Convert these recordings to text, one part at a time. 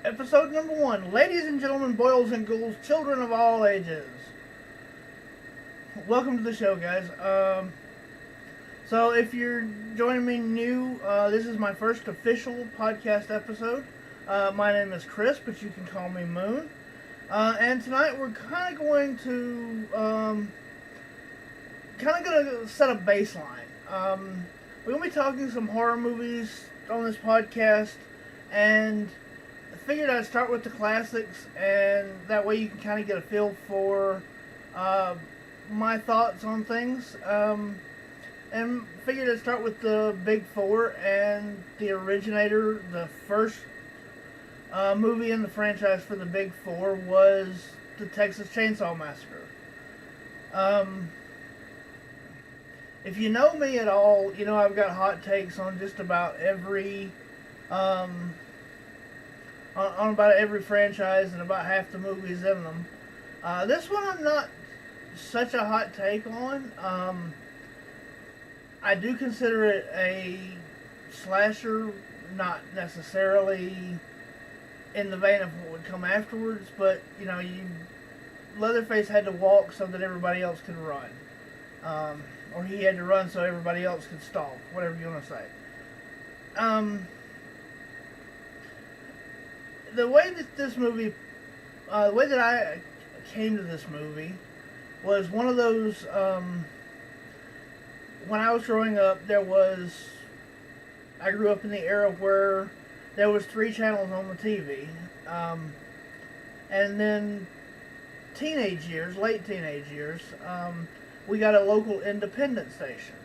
Episode number 1. Ladies and gentlemen, boys and ghouls, children of all ages. Welcome to the show, guys. So if you're joining me new, this is my first official podcast episode. My name is Chris, but you can call me Moon. And tonight we're kind of going to set a baseline. We're going to be talking some horror movies on this podcast, and I figured I'd start with the classics, and that way you can kind of get a feel for my thoughts on things. And figured I'd start with the Big Four, and the originator, the first movie in the franchise for the Big Four was the Texas Chainsaw Massacre. If you know me at all, you know I've got hot takes on just about every on about every franchise and about half the movies in them. This one I'm not such a hot take on. I do consider it a slasher, not necessarily in the vein of what would come afterwards, but you know, Leatherface had to walk so that everybody else could run. Or he had to run so everybody else could stalk, whatever you want to say. The way that this movie, the way that I came to this movie was one of those, when I was growing up, I grew up in the era where there was 3 channels on the TV. And then late teenage years, we got a local independent station.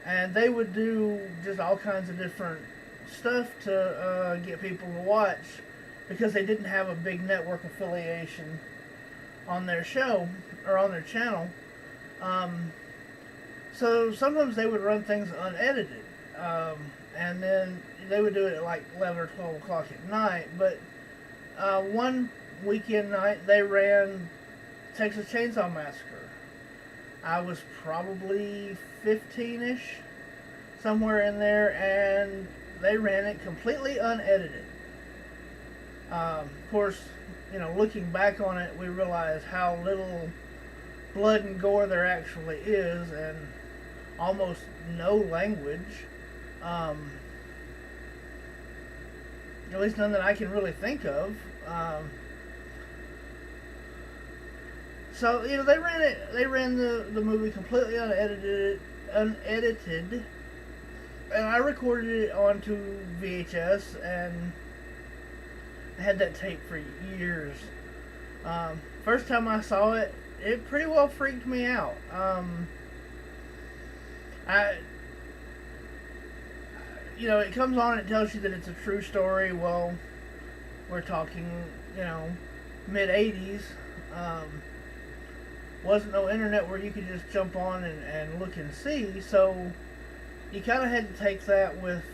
And they would do just all kinds of different stuff to get people to watch, because they didn't have a big network affiliation on their show, or on their channel. So sometimes they would run things unedited. And then they would do it at like 11 or 12 o'clock at night. But one weekend night, they ran Texas Chainsaw Massacre. I was probably 15-ish, somewhere in there, and they ran it completely unedited. Of course, you know, looking back on it, we realize how little blood and gore there actually is, and almost no language. At least none that I can really think of. So, you know, they ran the movie completely unedited, and I recorded it onto VHS, and I had that tape for years. First time I saw it, it pretty well freaked me out. You know, it comes on, it tells you that it's a true story. Well, we're talking, you know, mid-80s. Wasn't no internet where you could just jump on and look and see, so you kind of had to take that with,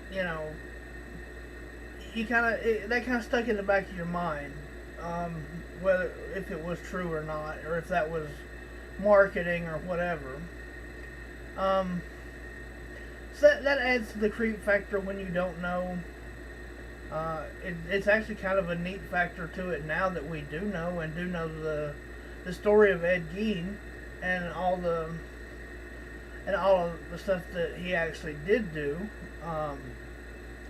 you know, that kind of stuck in the back of your mind, whether, if it was true or not, or if that was marketing or whatever. So that adds to the creep factor when you don't know. It's actually kind of a neat factor to it now that we do know, and do know the story of Ed Gein and all of the stuff that he actually did do,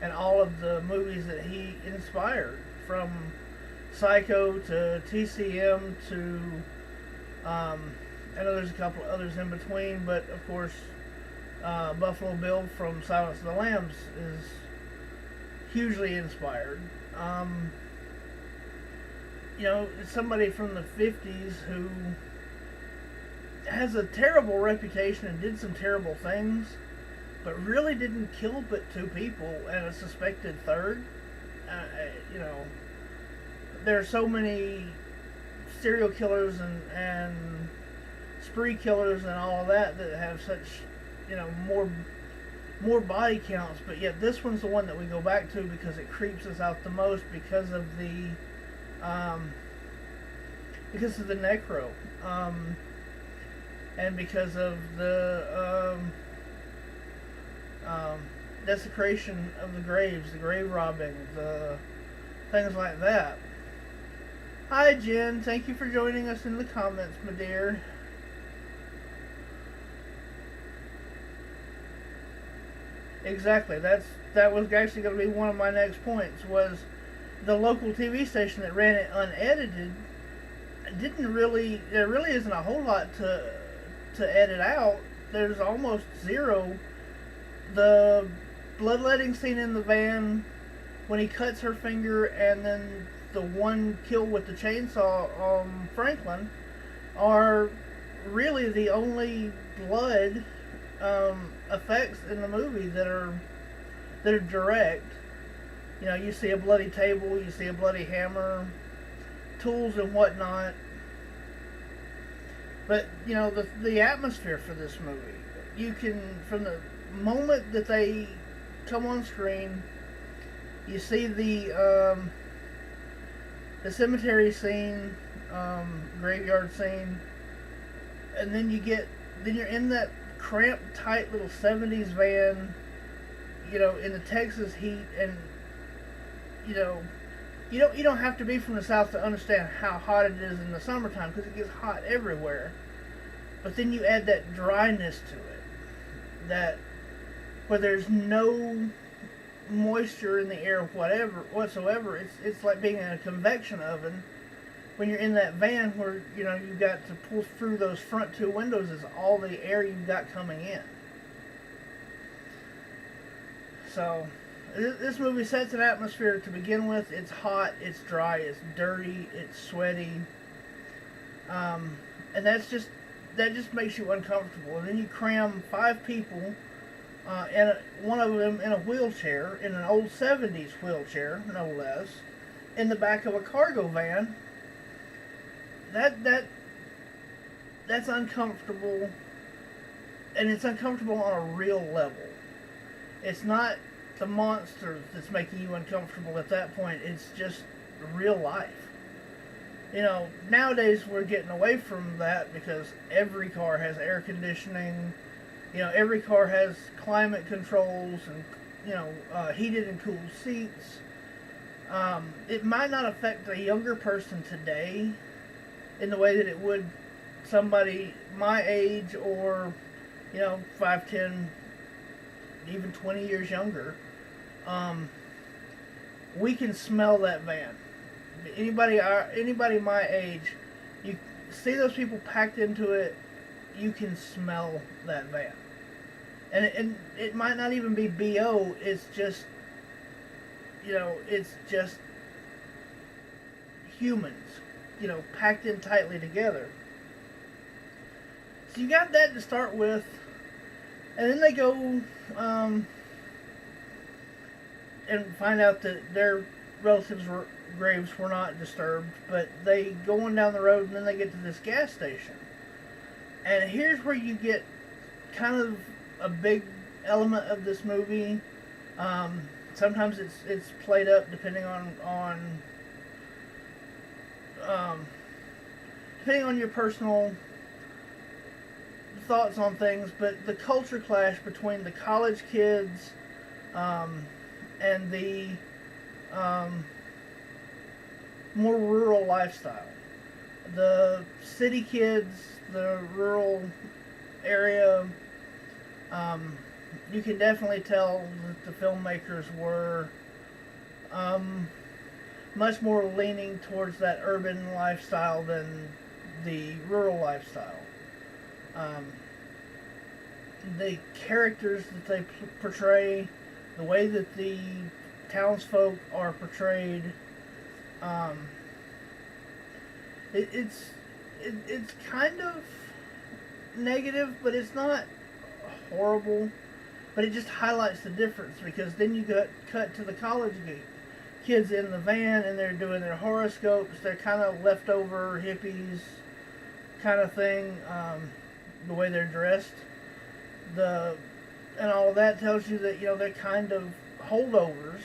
and all of the movies that he inspired, from Psycho to TCM to I know there's a couple others in between, but of course Buffalo Bill from Silence of the Lambs is hugely inspired. You know, it's somebody from the 50s who has a terrible reputation and did some terrible things, but really didn't kill but 2 people and a suspected third. You know, there are so many serial killers and spree killers and all of that have such, you know, more body counts, but yet this one's the one that we go back to because it creeps us out the most because of the necro, and because of the desecration of the graves, the grave robbing, the things like that. Hi Jen, thank you for joining us in the comments, my dear. Exactly. That was actually going to be one of my next points. Was the local TV station that ran it unedited didn't really. There really isn't a whole lot to edit out. There's almost zero. The bloodletting scene in the van when he cuts her finger, and then the one kill with the chainsaw on Franklin are really the only blood effects in the movie that are direct. You know, you see a bloody table, you see a bloody hammer, tools and whatnot. But you know, the atmosphere for this movie, you can, from the moment that they come on screen, you see the cemetery scene, graveyard scene, and then you're in that cramped, tight little 70s van, you know, in the Texas heat, and you know, you don't have to be from the South to understand how hot it is in the summertime, because it gets hot everywhere. But then you add that dryness to it, that where there's no moisture in the air whatsoever. It's like being in a convection oven when you're in that van, where you know you've got to pull through those front two windows is all the air you've got coming in. So this movie sets an atmosphere to begin with. It's hot, it's dry, it's dirty, it's sweaty, and that just makes you uncomfortable. And then you cram 5 people, and one of them in a wheelchair, in an old 70s wheelchair, no less, in the back of a cargo van. That's uncomfortable, and it's uncomfortable on a real level. It's not the monster that's making you uncomfortable at that point. It's just real life. You know, nowadays we're getting away from that because every car has air conditioning. You know, every car has climate controls and, you know, heated and cooled seats. It might not affect a younger person today in the way that it would somebody my age, or, you know, 5, 10, even 20 years younger. We can smell that van. Anybody my age, you see those people packed into it, you can smell that van. And it might not even be BO, it's just, you know, it's just humans, you know, packed in tightly together. So you got that to start with, and then they go and find out that their relatives' graves were not disturbed, but they go on down the road, and then they get to this gas station. And here's where you get kind of a big element of this movie. Sometimes it's played up depending on your personal thoughts on things, but the culture clash between the college kids and the more rural lifestyle. The city kids, the rural area, you can definitely tell that the filmmakers were much more leaning towards that urban lifestyle than the rural lifestyle. The characters that they portray, the way that the townsfolk are portrayed, it's kind of negative, but it's not horrible. But it just highlights the difference, because then you got cut to the college kids in the van, and they're doing their horoscopes. They're kind of leftover hippies kind of thing, the way they're dressed. And all of that tells you that, you know, they're kind of holdovers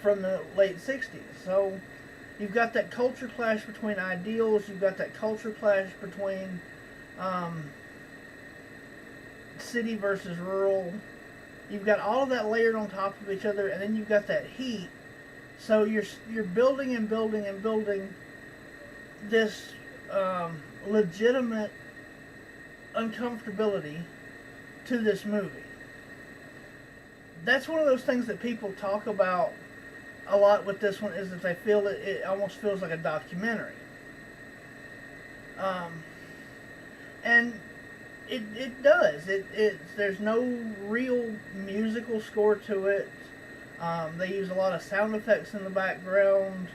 from the late 60s. So you've got that culture clash between ideals. You've got that culture clash between city versus rural. You've got all of that layered on top of each other, and then you've got that heat. So you're building and building and building this legitimate uncomfortability to this movie. That's one of those things that people talk about a lot with this one, is that they feel it almost feels like a documentary. And it does. There's no real musical score to it. They use a lot of sound effects in the background.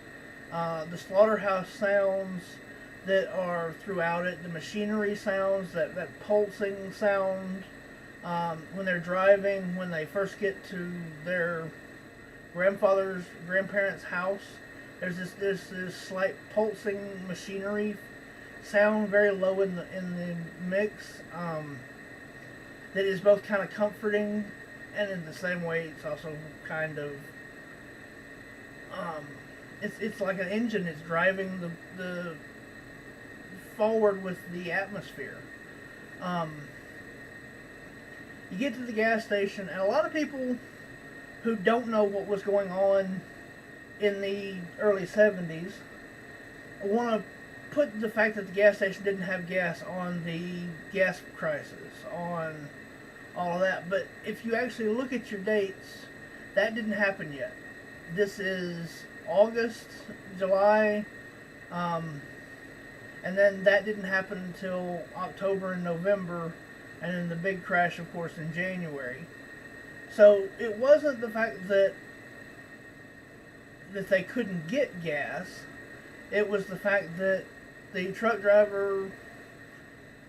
The slaughterhouse sounds that are throughout it, the machinery sounds, that pulsing sound, when they're driving, when they first get to their grandparents' house, there's this slight pulsing machinery sound, very low in the mix, that is both kind of comforting, and in the same way it's also kind of it's like an engine. It's driving the forward with the atmosphere. You get to the gas station, and a lot of people who don't know what was going on in the early 70s want to put the fact that the gas station didn't have gas on the gas crisis, on all of that. But if you actually look at your dates, that didn't happen yet. This is August, July, and then that didn't happen until October and November, and then the big crash, of course, in January. So it wasn't the fact that they couldn't get gas. It was the fact that the truck driver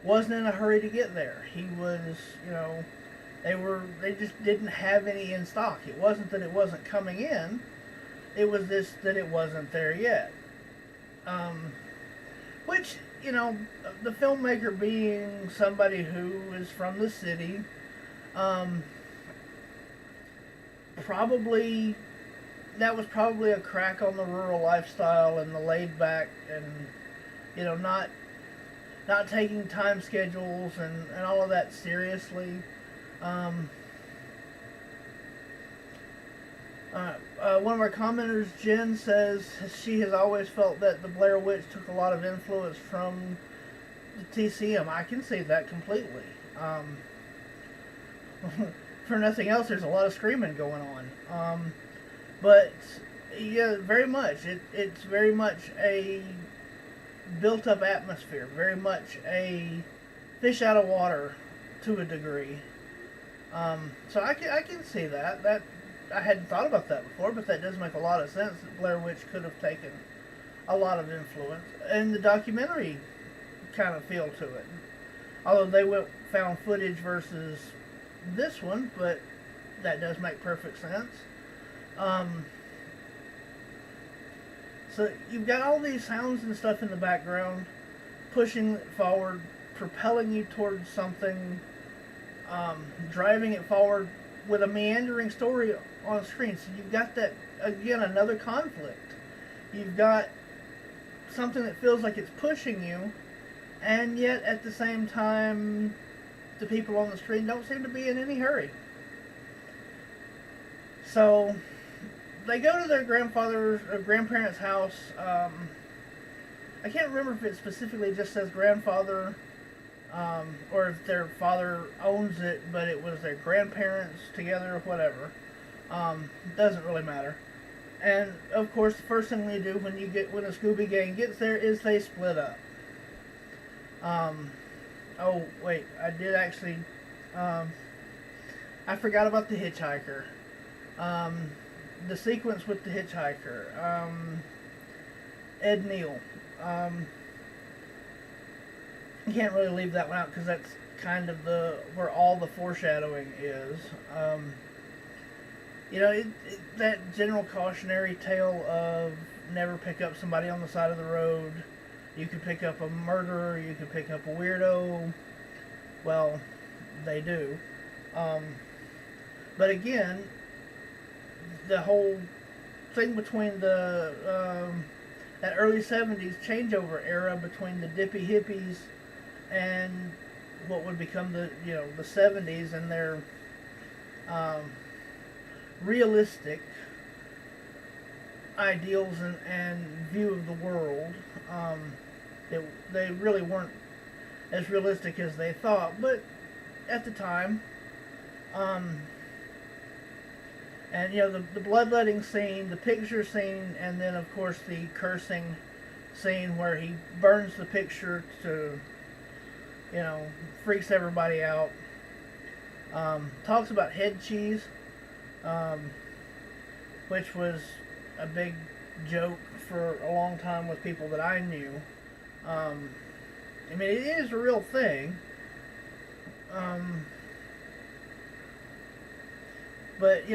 wasn't in a hurry to get there. He was, they just didn't have any in stock. It wasn't that it wasn't coming in. It was that it wasn't there yet. Which, the filmmaker being somebody who is from the city, that was probably a crack on the rural lifestyle and the laid back, and not taking time schedules and all of that seriously. One of our commenters, Jen, says she has always felt that the Blair Witch took a lot of influence from the TCM. I can see that completely. For nothing else, there's a lot of screaming going on. But yeah, very much. It's very much a built-up atmosphere. Very much a fish out of water to a degree. So I can see that. I hadn't thought about that before, but that does make a lot of sense. That Blair Witch could have taken a lot of influence, and the documentary kind of feel to it. Although they found footage versus this one, but that does make perfect sense. So you've got all these sounds and stuff in the background, pushing it forward, propelling you towards something, driving it forward with a meandering story on screen. So you've got that, again, another conflict. You've got something that feels like it's pushing you, and yet at the same time, the people on the screen don't seem to be in any hurry. So they go to their grandparents' house. I can't remember if it specifically just says grandfather, or if their father owns it, but it was their grandparents together or whatever. Doesn't really matter. And of course, the first thing they do when the Scooby Gang gets there is they split up. Oh wait, I did actually. I forgot about the hitchhiker. The sequence with the hitchhiker. Ed Neal. You can't really leave that one out because that's kind of where all the foreshadowing is. That general cautionary tale of never pick up somebody on the side of the road. You could pick up a murderer, you could pick up a weirdo. Well, they do. But again, the whole thing between that early 70s changeover era between the dippy hippies and what would become the 70s and their um, realistic ideals and view of the world. Um, they really weren't as realistic as they thought, but at the time, um, and the bloodletting scene, the picture scene, and then of course the cursing scene where he burns the picture to, freaks everybody out. Talks about head cheese, um, which was a big joke for a long time with people that I knew. I mean, it is a real thing. But,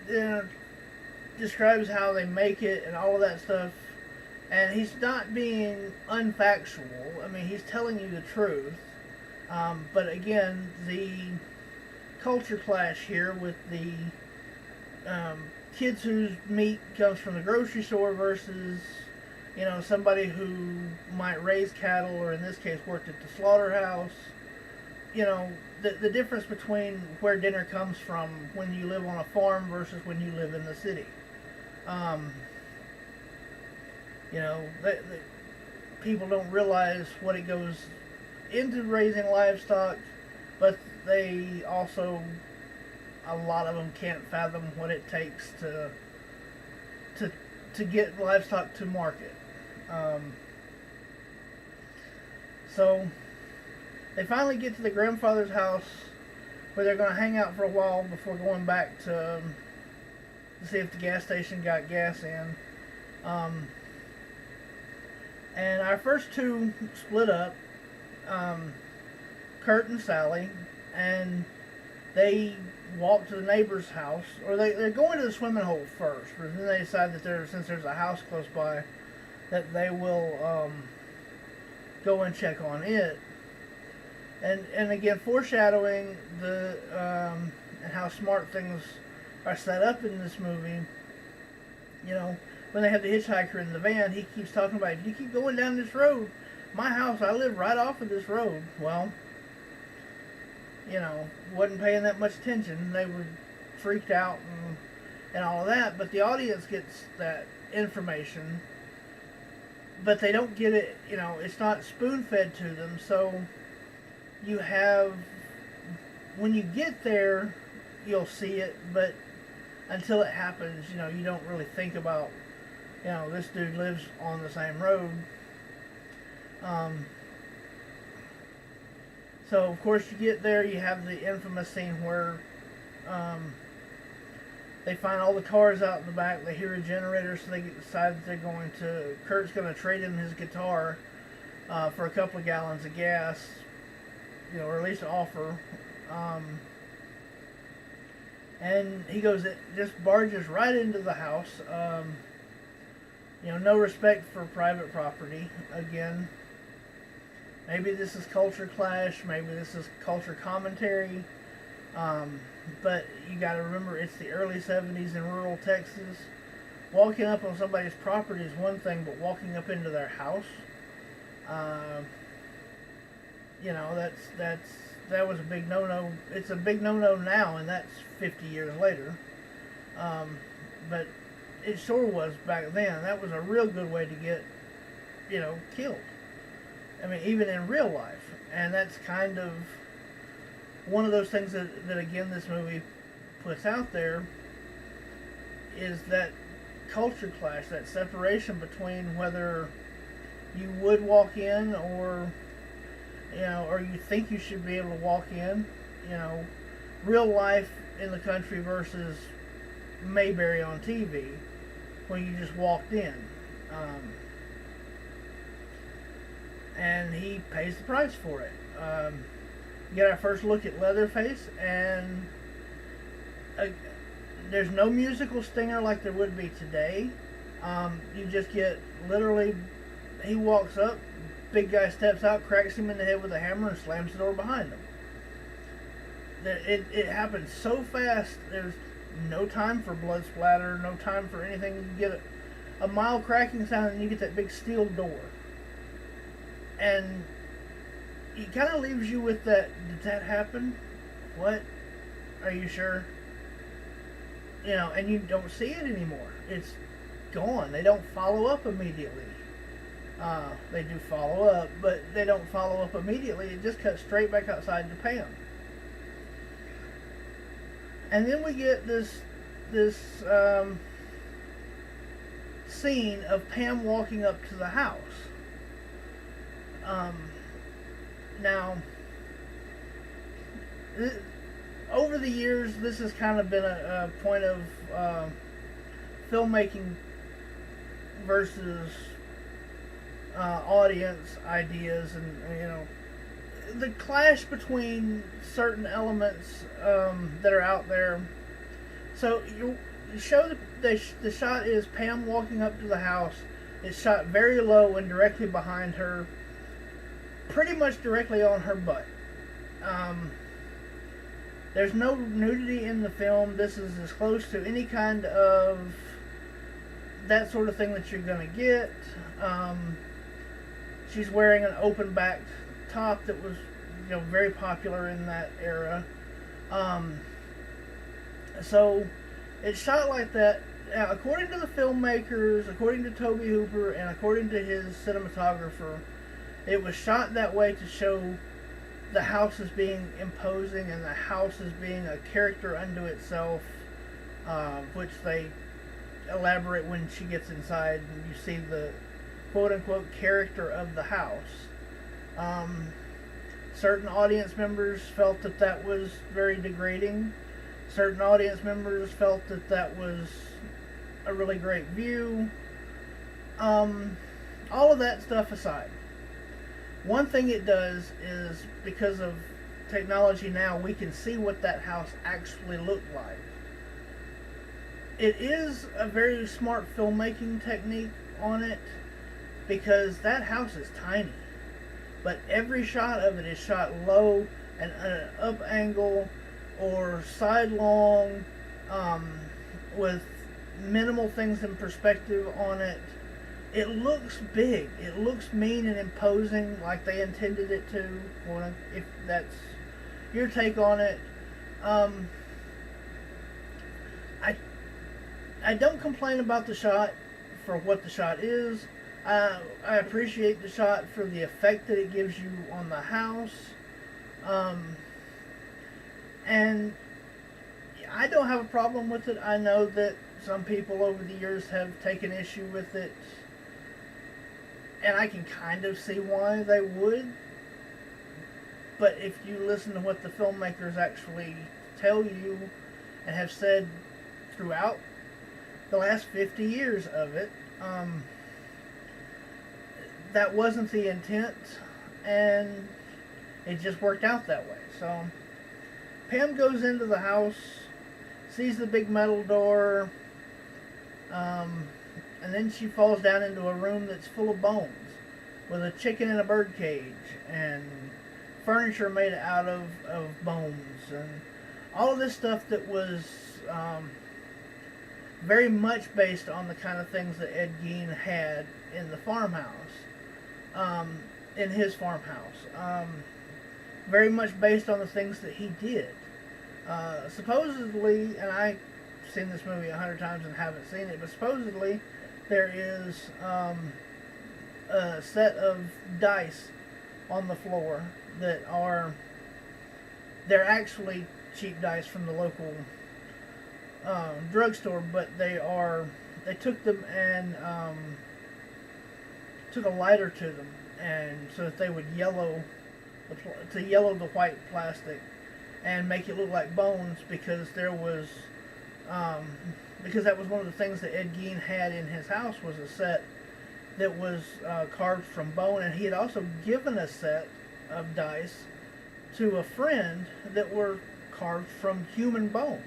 it describes how they make it and all of that stuff. And he's not being unfactual. I mean, he's telling you the truth. But again, the culture clash here with the kids whose meat comes from the grocery store versus, somebody who might raise cattle or in this case worked at the slaughterhouse. The difference between where dinner comes from when you live on a farm versus when you live in the city. The people don't realize what it goes into raising livestock, but they also, a lot of them can't fathom what it takes to get livestock to market. So they finally get to the grandfather's house where they're going to hang out for a while before going back to see if the gas station got gas in. And our first two split up, Kurt and Sally, and they walk to the neighbor's house, or they're going to the swimming hole first, but then they decide that since there's a house close by, that they will go and check on it. And again, foreshadowing the and how smart things are set up in this movie. When they have the hitchhiker in the van, he keeps talking about, if you keep going down this road, my house, I live right off of this road. Well, wasn't paying that much attention. They were freaked out and all of that, but the audience gets that information, but they don't get it, it's not spoon-fed to them, so you have, when you get there, you'll see it, but until it happens, you don't really think about, this dude lives on the same road. So, of course, you get there, you have the infamous scene where they find all the cars out in the back, they hear a generator, so they decide that Kurt's going to trade in his guitar for a couple of gallons of gas, or at least offer. And he just barges right into the house. No respect for private property. Again, maybe this is culture clash, maybe this is culture commentary, but you got to remember it's the early 70s in rural Texas. Walking up on somebody's property is one thing, but walking up into their house, that was a big no-no. It's a big no-no now, and that's 50 years later. But it sure was back then. That was a real good way to get, killed. I mean, even in real life. And that's kind of one of those things that again, this movie puts out there, is that culture clash, that separation between whether you would walk in or you think you should be able to walk in, real life in the country versus Mayberry on TV, when you just walked in. And he pays the price for it. You get our first look at Leatherface, and there's no musical stinger like there would be today. You just get literally, he walks up, big guy steps out, cracks him in the head with a hammer, and slams the door behind him. It happens so fast, there's no time for blood splatter, no time for anything. You get a mild cracking sound, and you get that big steel door. And it kind of leaves you with that, did that happen? What? Are you sure? and you don't see it anymore. It's gone. They don't follow up immediately. They do follow up, but they don't follow up immediately. It just cuts straight back outside to Pam. And then we get this scene of Pam walking up to the house. Now, over the years, this has kind of been a point of filmmaking versus audience ideas, and the clash between certain elements that are out there. So you show the shot is Pam walking up to the house. It's shot very low and directly behind her, pretty much directly on her butt. There's no nudity in the film. This is as close to any kind of that sort of thing that you're going to get. She's wearing an open backed top that was very popular in that era. So it's shot like that. Now, according to the filmmakers, according to Tobe Hooper, and according to his cinematographer, it was shot that way to show the house as being imposing and the house as being a character unto itself, which they elaborate when she gets inside and you see the quote-unquote character of the house. Certain audience members felt that that was very degrading. Certain audience members felt that that was a really great view. All of that stuff aside, one thing it does is, because of technology now, we can see what that house actually looked like. It is a very smart filmmaking technique on it, because that house is tiny, but every shot of it is shot low and at an up angle or sidelong, with minimal things in perspective on it. It looks big. It looks mean and imposing, like they intended it to. If that's your take on it, I don't complain about the shot for what the shot is. I appreciate the shot for the effect that it gives you on the house. And I don't have a problem with it. I know that some people over the years have taken issue with it, and I can kind of see why they would. But if you listen to what the filmmakers actually tell you and have said throughout the last 50 years of it, that wasn't the intent, and it just worked out that way. So Pam goes into the house, sees the big metal door, and then she falls down into a room that's full of bones, with a chicken in a bird cage, and furniture made out of bones, and all of this stuff that was very much based on the kind of things that Ed Gein had in the farmhouse, in his farmhouse. Very much based on the things that he did. Supposedly, and I've seen this movie 100 times and haven't seen it, but supposedly there is a set of dice on the floor that they're actually cheap dice from the local drugstore, but they took them and took a lighter to them, and so that they would yellow the white plastic and make it look like bones, because there was because that was one of the things that Ed Gein had in his house, was a set that was carved from bone, and he had also given a set of dice to a friend that were carved from human bone.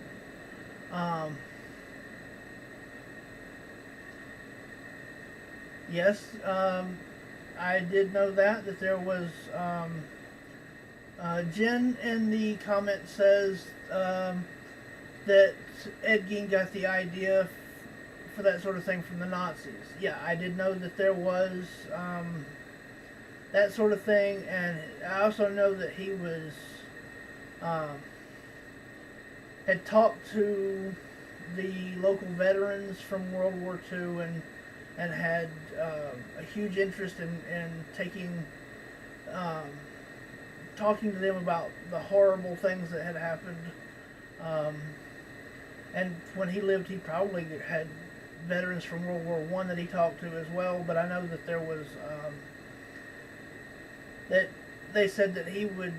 Yes, I did know that there was Jen in the comment says that Ed Gein got the idea for that sort of thing from the Nazis. Yeah, I did know that there was that sort of thing, and I also know that he was had talked to the local veterans from World War II and had a huge interest in taking, talking to them about the horrible things that had happened. And when he lived, he probably had veterans from World War One that he talked to as well. But I know that there was that they said that he would,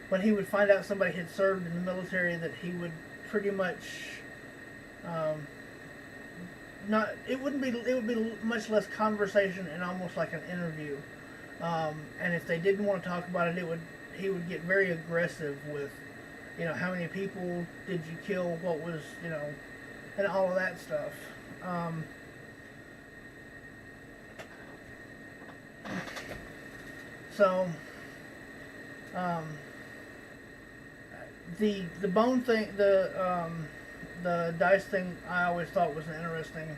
when he would find out somebody had served in the military, that he would pretty much not. It wouldn't be. It would be much less conversation and almost like an interview. And if they didn't want to talk about it, he would get very aggressive with, how many people did you kill? What was, and all of that stuff. So, the bone thing, the dice thing, I always thought was an interesting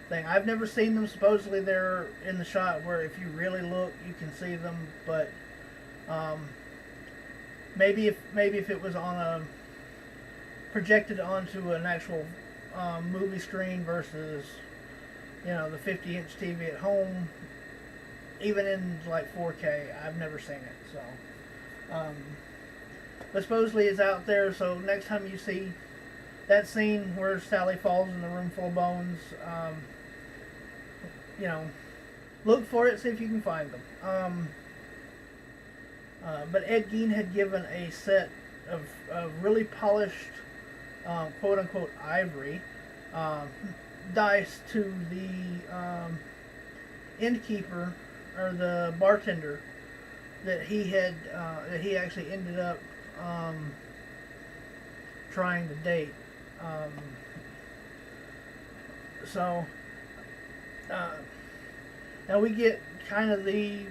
thing. I've never seen them. Supposedly they're in the shot where if you really look, you can see them. But maybe if it was on a projected onto an actual movie screen versus the 50-inch TV at home, even in like 4K, I've never seen it. So, but supposedly it's out there. So next time you see that scene where Sally falls in the room full of bones, look for it, see if you can find them. But Ed Gein had given a set of really polished, quote-unquote, ivory dice to the innkeeper, or the bartender, that he actually ended up trying to date. Now we get kind of the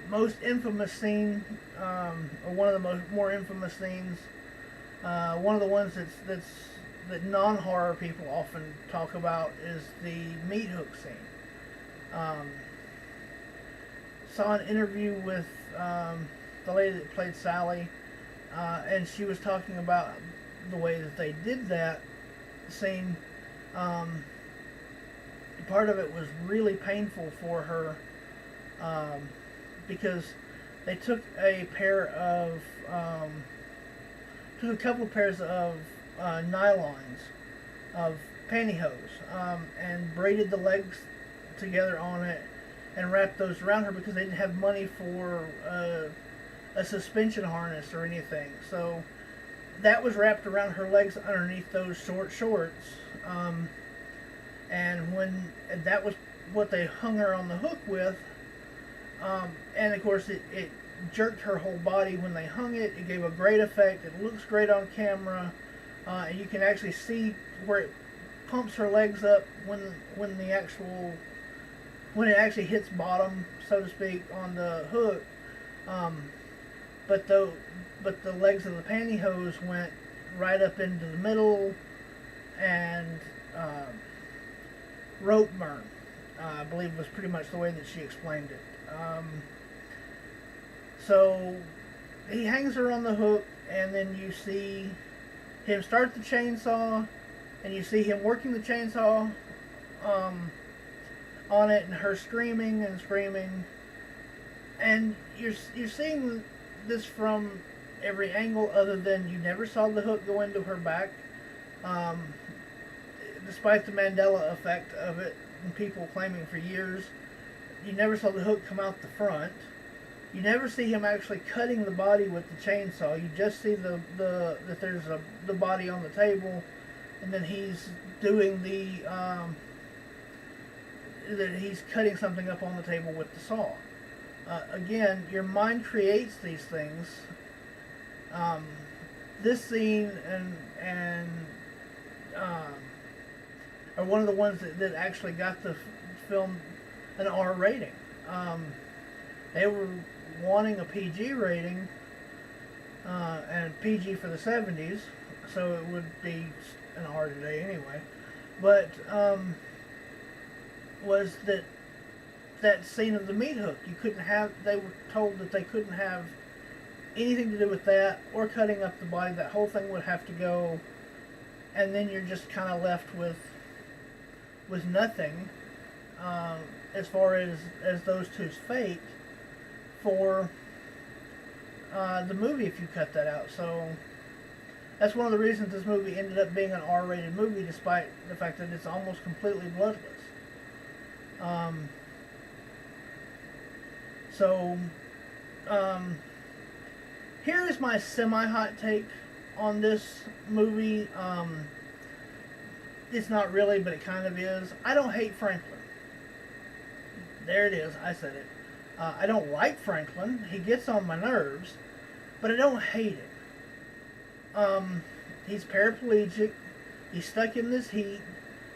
most infamous scene, or one of the more infamous scenes. One of the ones that non-horror people often talk about is the meat hook scene. Saw an interview with the lady that played Sally, and she was talking about the way that they did that scene. Part of it was really painful for her, because they took a couple of pairs of nylons, of pantyhose, and braided the legs together on it and wrapped those around her because they didn't have money for a suspension harness or anything. So that was wrapped around her legs underneath those short shorts. And when that was what they hung her on the hook with, and of course it jerked her whole body when they hung it. It gave a great effect. It looks great on camera, and you can actually see where it pumps her legs up when it actually hits bottom, so to speak, on the hook. But the legs of the pantyhose went right up into the middle, and rope burn, I believe, was pretty much the way that she explained it. So he hangs her on the hook, and then you see him start the chainsaw, and you see him working the chainsaw on it, and her screaming and screaming, and you're seeing this from every angle other than you never saw the hook go into her back, despite the Mandela effect of it and people claiming for years. You never saw the hook come out the front. You never see him actually cutting the body with the chainsaw. You just see that there's the body on the table, and then he's doing that he's cutting something up on the table with the saw. Again, your mind creates these things. This scene and are one of the ones that actually got the film an R rating. They were wanting a PG rating, and PG for the 70s, so it would be an R today anyway. But was that scene of the meat hook? You couldn't have. They were told that they couldn't have anything to do with that or cutting up the body. That whole thing would have to go and then you're just kind of left with nothing as far as those two's fate for the movie if you cut that out. So that's one of the reasons this movie ended up being an R-rated movie, despite the fact that it's almost completely bloodless. So here is my semi-hot take on this movie. It's not really, but it kind of is. I don't hate Franklin. There it is. I said it. I don't like Franklin. He gets on my nerves, but I don't hate him. He's paraplegic. He's stuck in this heat,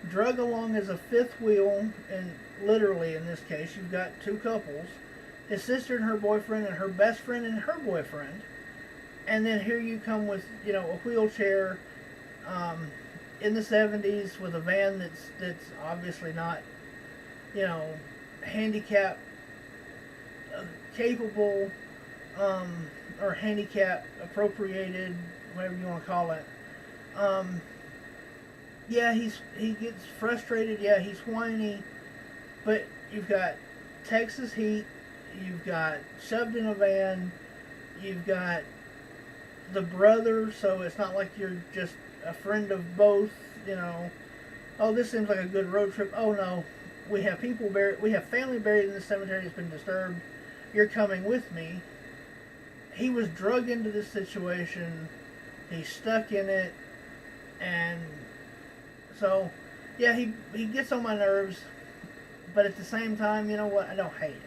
drug along as a fifth wheel, and literally in this case, you've got two couples, his sister and her boyfriend, and her best friend and her boyfriend, and then here you come with, you know, a wheelchair, in the 70s with a van that's obviously not, you know, handicap capable, or handicap appropriated, whatever you want to call it. Yeah, he gets frustrated. Yeah, he's whiny, but you've got Texas heat. You've got shoved in a van. You've got the brother, so it's not like you're just a friend of both. You know, oh, this seems like a good road trip. Oh no, we have people buried. We have family buried in the cemetery that's been disturbed. You're coming with me. He was drugged into this situation. He's stuck in it, and so, yeah, he gets on my nerves, but at the same time, you know what? I don't hate him.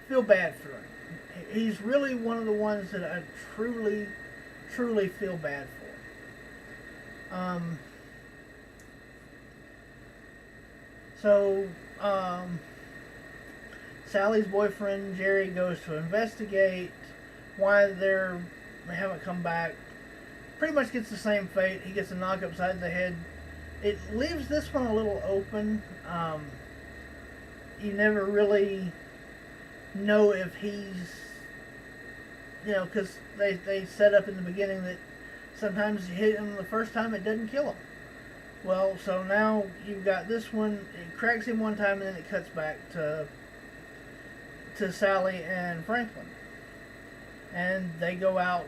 I feel bad for him. He's really one of the ones that I truly, truly feel bad for. Sally's boyfriend, Jerry, goes to investigate why they haven't come back. Pretty much gets the same fate. He gets a knock upside the head. It leaves this one a little open. You never really know if he's, you know, because they set up in the beginning that sometimes you hit him the first time, it doesn't kill him. Well, so now you've got this one, it cracks him one time, and then it cuts back to Sally and Franklin. And they go out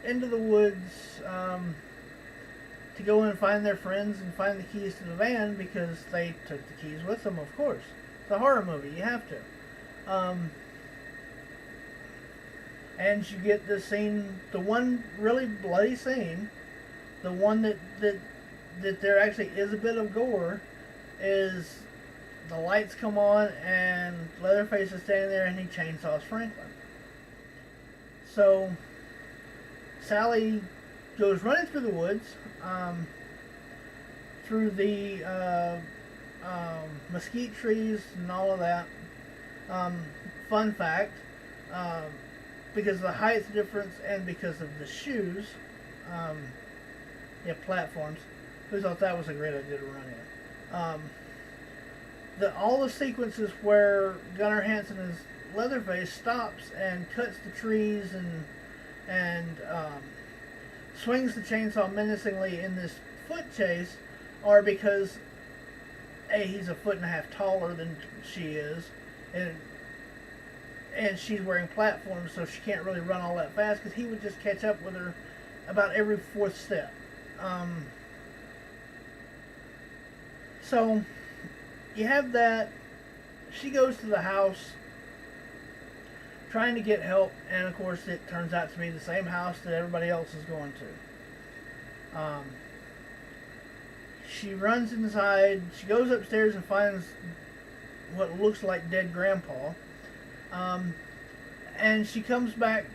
into the woods to go and find their friends and find the keys to the van, because they took the keys with them, of course. It's a horror movie, you have to. And you get the scene, the one really bloody scene, the one that there actually is a bit of gore, is the lights come on and Leatherface is standing there and he chainsaws Franklin. So Sally goes running through the woods, through the mesquite trees and all of that. Fun fact, because of the height difference and because of the shoes, platforms. Who thought that was a great idea to run in? All the sequences where Gunnar Hansen as Leatherface stops and cuts the trees and swings the chainsaw menacingly in this foot chase are because he's a foot and a half taller than she is, and she's wearing platforms, so she can't really run all that fast, because he would just catch up with her about every fourth step. So you have that. She goes to the house trying to get help, and of course it turns out to be the same house that everybody else is going to. She runs inside. She goes upstairs and finds what looks like dead grandpa. And she comes back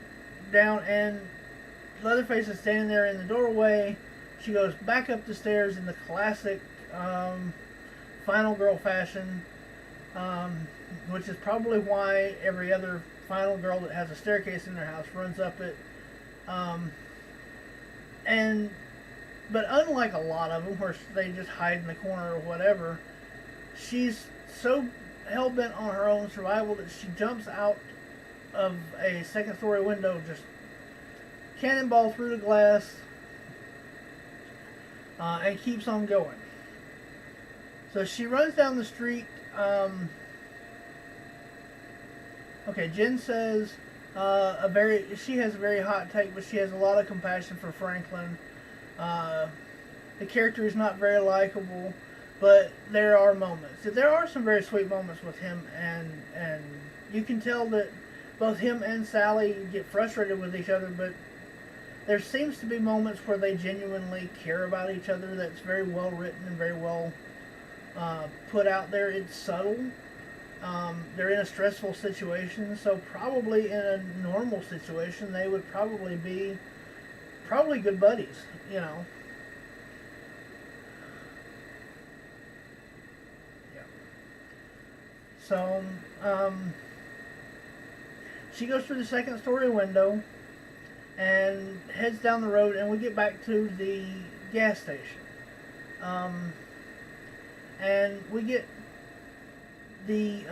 down, and Leatherface is standing there in the doorway. She goes back up the stairs in the classic Final Girl fashion, which is probably why every other Final Girl that has a staircase in their house runs up it. But unlike a lot of them, where they just hide in the corner or whatever, she's so hell-bent on her own survival that she jumps out of a second-story window, just cannonball through the glass, and keeps on going. So she runs down the street. Okay, Jen says she has a very hot take, but she has a lot of compassion for Franklin. The character is not very likable, but there are moments. There are some very sweet moments with him, and you can tell that both him and Sally get frustrated with each other, but there seems to be moments where they genuinely care about each other. That's very well written and very well put out there. It's subtle. They're in a stressful situation, so probably in a normal situation they would probably be good buddies, you know. Yeah. So she goes through the second story window and heads down the road, and we get back to the gas station. And we get the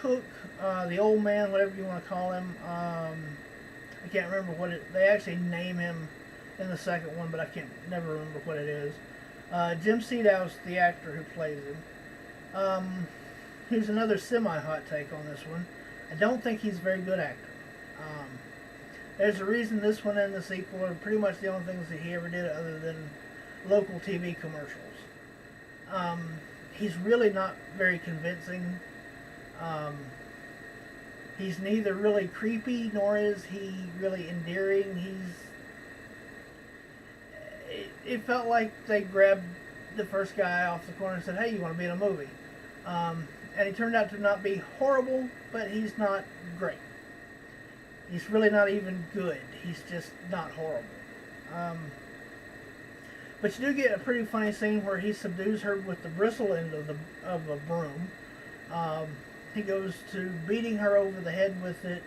cook, the old man, whatever you want to call him. I can't remember they actually name him in the second one, but I can't never remember what it is. Jim Sedow's the actor who plays him. Here's another semi-hot take on this one. I don't think he's a very good actor. There's a reason this one and the sequel are pretty much the only things that he ever did other than local TV commercials. He's really not very convincing. He's neither really creepy nor is he really endearing. It felt like they grabbed the first guy off the corner and said, "Hey, you want to be in a movie?" And he turned out to not be horrible, but he's not great. He's really not even good. He's just not horrible. But you do get a pretty funny scene where he subdues her with the bristle end of a broom. He goes to beating her over the head with it,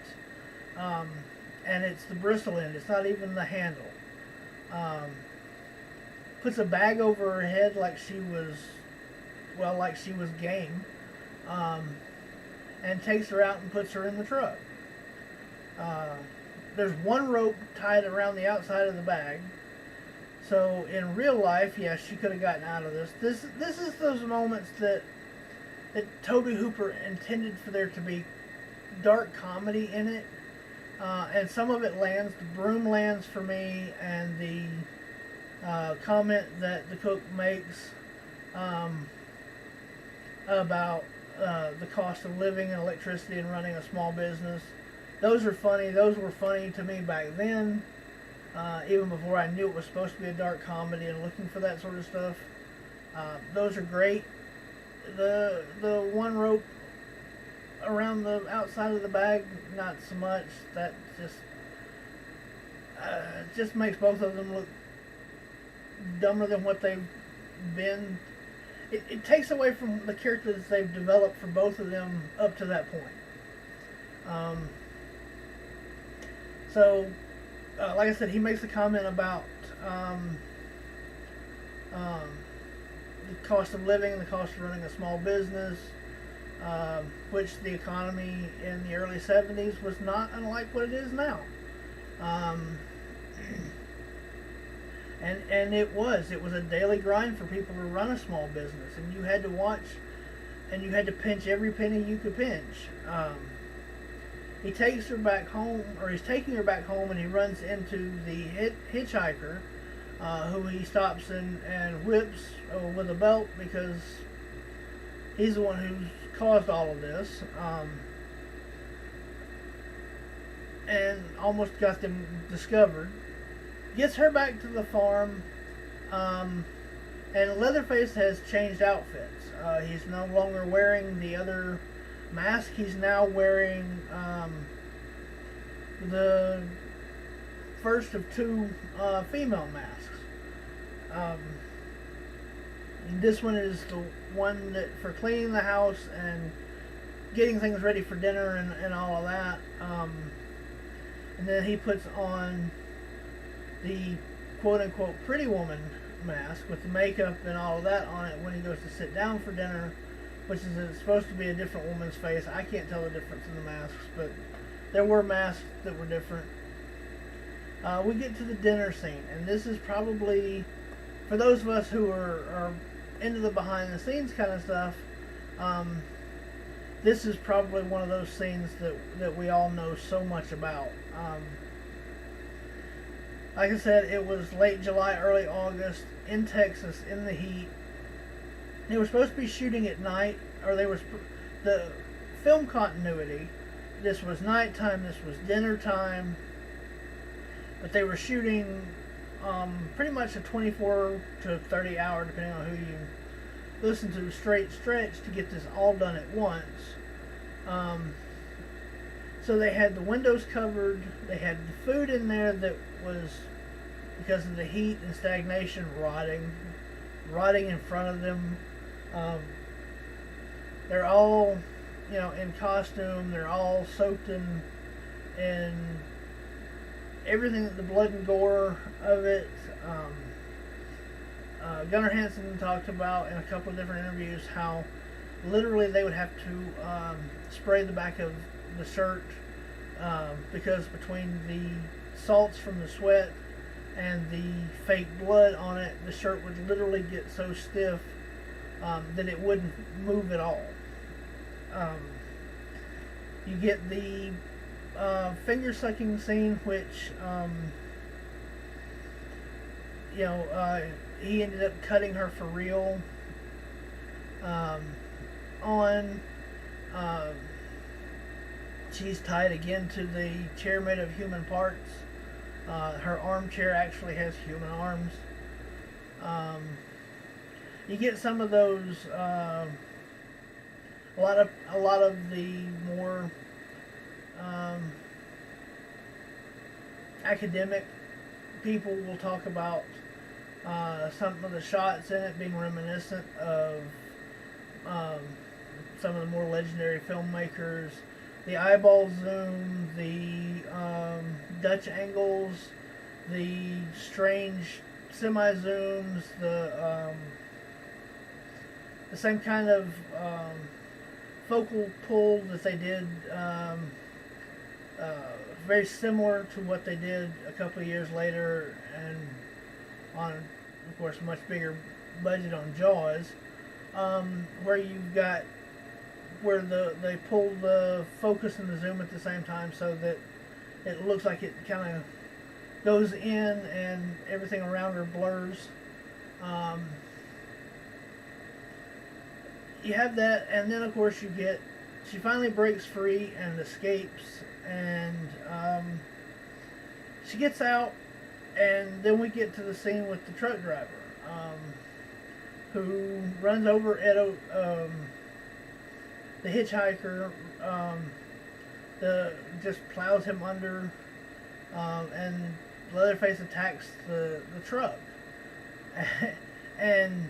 and it's the bristle end. It's not even the handle. Puts a bag over her head like she was game, and takes her out and puts her in the truck. There's one rope tied around the outside of the bag. So in real life, yes, she could have gotten out of this. This is those moments that Tobe Hooper intended for there to be dark comedy in it, and some of it lands. The broom lands for me, and the comment that the cook makes about the cost of living and electricity and running a small business. Those are funny. Those were funny to me back then. Even before I knew it was supposed to be a dark comedy and looking for that sort of stuff. Those are great. The one rope around the outside of the bag, not so much. That just makes both of them look dumber than what they've been. It takes away from the characters they've developed for both of them up to that point. Like I said, he makes a comment about the cost of living and the cost of running a small business, which the economy in the early 70s was not unlike what it is now. And it was a daily grind for people to run a small business, and you had to watch, and you had to pinch every penny you could pinch. He takes her back home, or he's taking her back home, and he runs into the hitchhiker, who he stops and whips with a belt because he's the one who's caused all of this, and almost got them discovered. Gets her back to the farm, and Leatherface has changed outfits. He's no longer wearing the other mask. He's now wearing the first of two female masks. This one is the one that for cleaning the house and getting things ready for dinner and all of that. And then he puts on the quote-unquote pretty woman mask with the makeup and all of that on it when he goes to sit down for dinner, which is supposed to be a different woman's face. I can't tell the difference in the masks, but there were masks that were different. We get to the dinner scene, and this is probably, for those of us who are into the behind the scenes kind of stuff, um, this is probably one of those scenes that we all know so much about. Like I said, it was late July, early August in Texas in the heat. They were supposed to be shooting at night, or the film continuity. This was nighttime. This was dinner time. But they were shooting pretty much a 24 to 30 hour, depending on who you listen to, straight stretch to get this all done at once. So they had the windows covered. They had the food in there that was, because of the heat and stagnation, rotting in front of them. They're all, in costume. They're all soaked in everything, the blood and gore of it. Gunnar Hansen talked about in a couple of different interviews how literally they would have to spray the back of the shirt because between the salts from the sweat and the fake blood on it, the shirt would literally get so stiff that it wouldn't move at all. You get the finger sucking scene, which he ended up cutting her for real she's tied again to the chair made of human parts. Her armchair actually has human arms. You get some of those a lot of the more academic people will talk about some of the shots in it being reminiscent of some of the more legendary filmmakers. The eyeball zoom, the Dutch angles, the strange semi-zooms, the same kind of focal pull that they did, very similar to what they did a couple of years later, and on, of course, a much bigger budget on Jaws, where you've got they pull the focus and the zoom at the same time so that it looks like it kind of goes in and everything around her blurs. You have that, and then of course she finally breaks free and escapes, and she gets out, and then we get to the scene with the truck driver, who runs over Edo, the hitchhiker, just plows him under, and Leatherface attacks the truck, and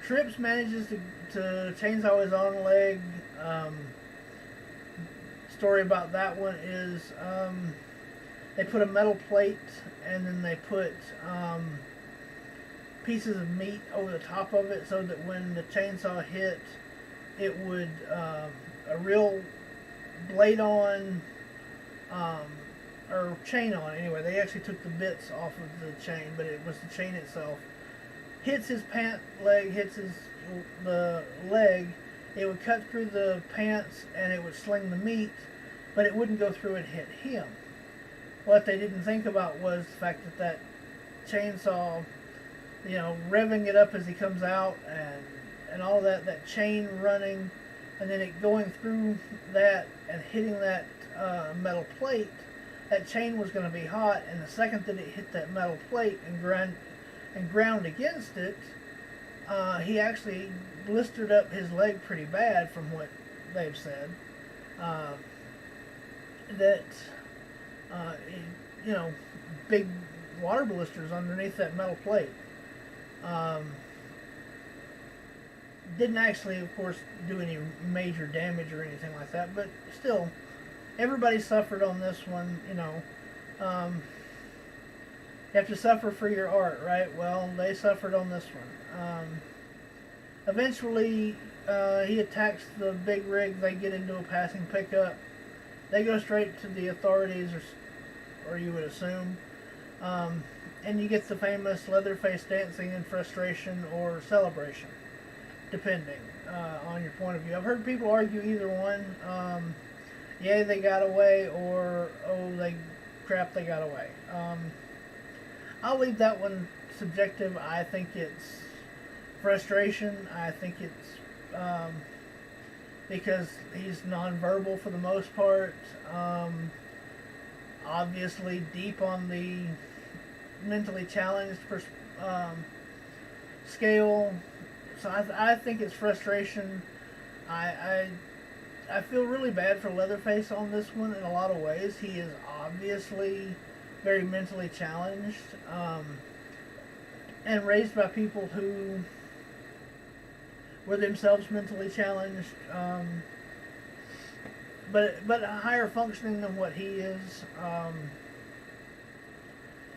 Trips manages to chainsaw his own leg. Story about that one is they put a metal plate and then they put pieces of meat over the top of it so that when the chainsaw hit, it would a real blade on or chain on. Anyway, they actually took the bits off of the chain, but it was the chain itself. Hits his pant leg, the leg, it would cut through the pants and it would sling the meat, but it wouldn't go through and hit him. What they didn't think about was the fact that chainsaw, revving it up as he comes out and all that chain running, and then it going through that and hitting that metal plate, that chain was going to be hot, and the second that it hit that metal plate and ground against it, he actually blistered up his leg pretty bad, from what they've said. Big water blisters underneath that metal plate. Didn't actually, of course, do any major damage or anything like that, but still, everybody suffered on this one. You have to suffer for your art, right? Well, they suffered on this one. Eventually, he attacks the big rig. They get into a passing pickup. They go straight to the authorities, or you would assume. And you get the famous Leatherface dancing in frustration or celebration, depending on your point of view. I've heard people argue either one. Yay, they got away, or oh, they got away. I'll leave that one subjective. I think it's frustration. I think it's because he's nonverbal for the most part. Obviously, deep on the mentally challenged scale. So I think it's frustration. I feel really bad for Leatherface on this one in a lot of ways. He is obviously very mentally challenged, and raised by people who were themselves mentally challenged, but higher functioning than what he is.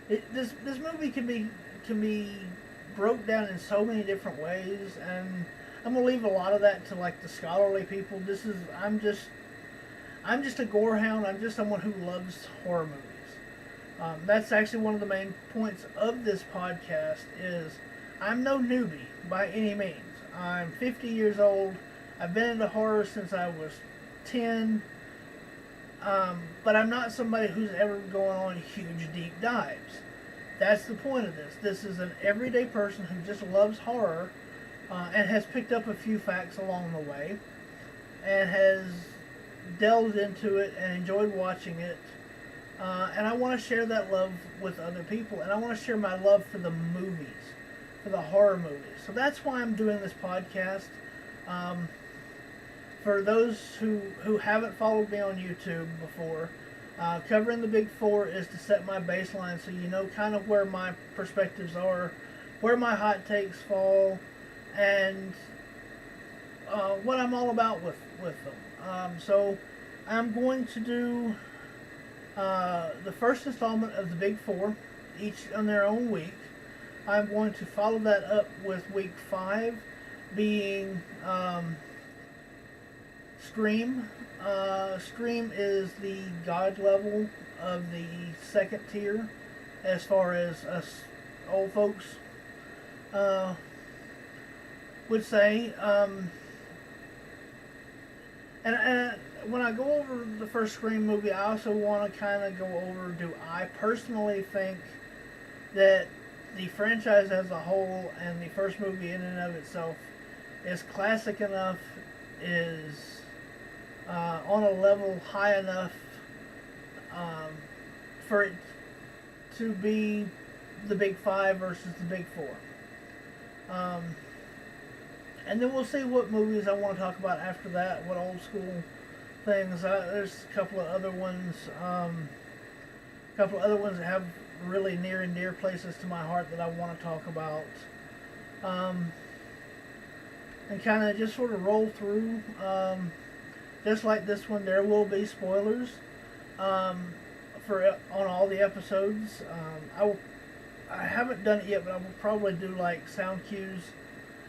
This movie can be broke down in so many different ways, and I'm gonna leave a lot of that to like the scholarly people. I'm just a gorehound. I'm just someone who loves horror movies. That's actually one of the main points of this podcast. Is I'm no newbie by any means. I'm 50 years old. I've been into horror since I was 10. But I'm not somebody who's ever going on huge deep dives. That's the point of this. This is an everyday person who just loves horror and has picked up a few facts along the way and has delved into it and enjoyed watching it. And I want to share that love with other people. And I want to share my love for the movies, for the horror movies. So that's why I'm doing this podcast. For those who haven't followed me on YouTube before, covering the big four is to set my baseline so you know kind of where my perspectives are, where my hot takes fall, and what I'm all about with them. So I'm going to do the first installment of the big four, each on their own week. I'm going to follow that up with week 5 being Scream. Scream is the God level of the second tier as far as us old folks would say. And when I go over the first Scream movie, I also want to kind of go over, do I personally think that the franchise as a whole and the first movie in and of itself is classic enough, is on a level high enough for it to be the big 5 versus the big 4. And then we'll see what movies I want to talk about after that, what old school things. There's a couple of other ones, that have really near and dear places to my heart that I want to talk about. And kind of just sort of roll through. Just like this one, there will be spoilers on all the episodes. I haven't done it yet, but I will probably do like sound cues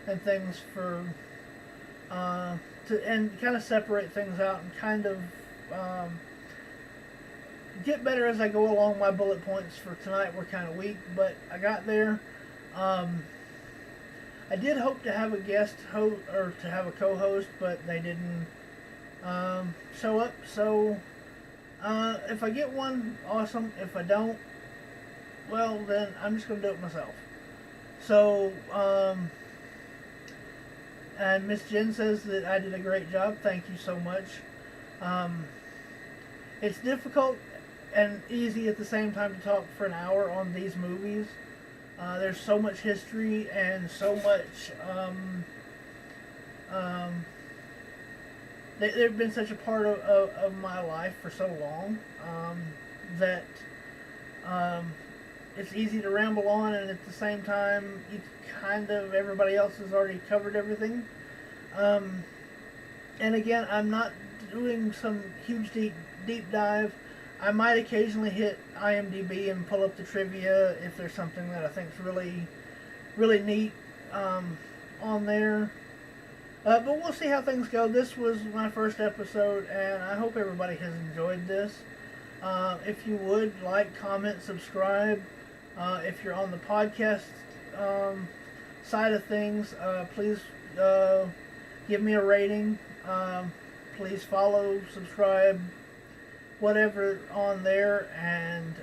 and things for and kind of separate things out and kind of get better as I go along. My bullet points for tonight were kind of weak, but I got there. I did hope to have a guest host or to have a co-host, but they didn't show up. So if I get one, awesome. If I don't, well, then I'm just going to do it myself. So, and Miss Jen says that I did a great job. Thank you so much. It's difficult and easy at the same time to talk for an hour on these movies. There's so much history and so much. They've been such a part of my life for so long that it's easy to ramble on, and at the same time, everybody else has already covered everything. And again, I'm not doing some huge deep dive. I might occasionally hit IMDb and pull up the trivia if there's something that I think is really, really neat on there. But we'll see how things go. This was my first episode, and I hope everybody has enjoyed this. If you would, like, comment, subscribe. If you're on the podcast side of things, please give me a rating. Please follow, subscribe, whatever on there. And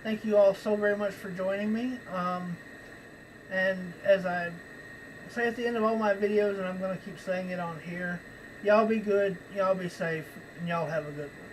thank you all so very much for joining me. And as I say at the end of all my videos, and I'm going to keep saying it on here, y'all be good, y'all be safe, and y'all have a good one.